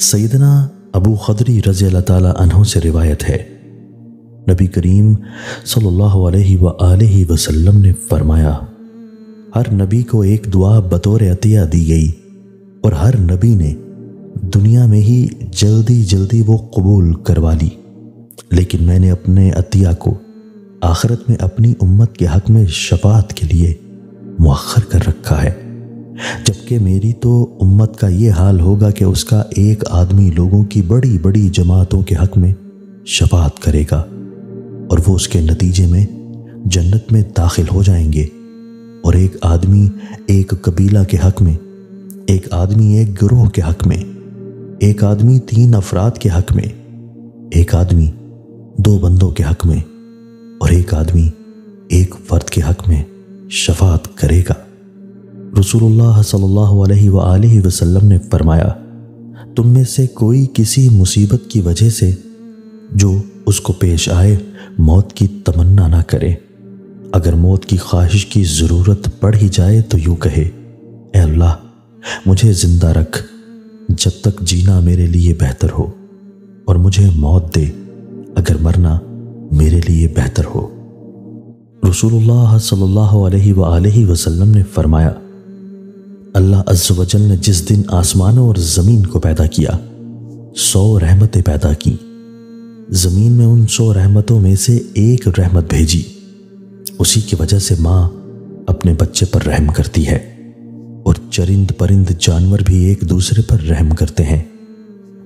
سیدنا ابو خدری رضی اللہ تعالیٰ عنہ سے روایت ہے، نبی کریم صلی اللہ علیہ وآلہ وسلم نے فرمایا، ہر نبی کو ایک دعا بطور عطیہ دی گئی اور ہر نبی نے دنیا میں ہی جلدی جلدی وہ قبول کروا لی، لیکن میں نے اپنے عطیہ کو آخرت میں اپنی امت کے حق میں شفاعت کے لیے مؤخر کر رکھا ہے، جبکہ میری تو امت کا یہ حال ہوگا کہ اس کا ایک آدمی لوگوں کی بڑی بڑی جماعتوں کے حق میں شفاعت کرے گا اور وہ اس کے نتیجے میں جنت میں داخل ہو جائیں گے، اور ایک آدمی ایک قبیلہ کے حق میں، ایک آدمی ایک گروہ کے حق میں، ایک آدمی 3 افراد کے حق میں، ایک آدمی 2 بندوں کے حق میں، اور ایک آدمی ایک فرد کے حق میں شفاعت کرے گا۔ رسول اللہ صلی اللہ علیہ وآلہ وسلم نے فرمایا، تم میں سے کوئی کسی مصیبت کی وجہ سے جو اس کو پیش آئے موت کی تمنا نہ کرے، اگر موت کی خواہش کی ضرورت پڑ ہی جائے تو یوں کہے، اے اللہ مجھے زندہ رکھ جب تک جینا میرے لیے بہتر ہو، اور مجھے موت دے اگر مرنا میرے لیے بہتر ہو۔ رسول اللہ صلی اللہ علیہ وآلہ وسلم نے فرمایا، اللہ عز و جل نے جس دن آسمانوں اور زمین کو پیدا کیا 100 رحمتیں پیدا کی، زمین میں ان 100 رحمتوں میں سے ایک رحمت بھیجی، اسی کی وجہ سے ماں اپنے بچے پر رحم کرتی ہے، اور چرند پرند جانور بھی ایک دوسرے پر رحم کرتے ہیں،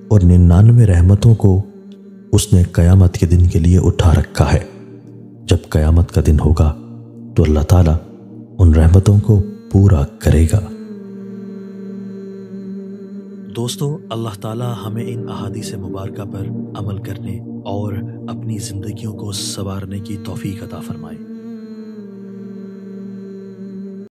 اور 99 رحمتوں کو اس نے قیامت کے دن کے لیے اٹھا رکھا ہے۔ جب قیامت کا دن ہوگا تو اللہ تعالیٰ ان رحمتوں کو پورا کرے گا۔ دوستو، اللہ تعالیٰ ہمیں ان احادیث مبارکہ پر عمل کرنے اور اپنی زندگیوں کو سنوارنے کی توفیق عطا فرمائے۔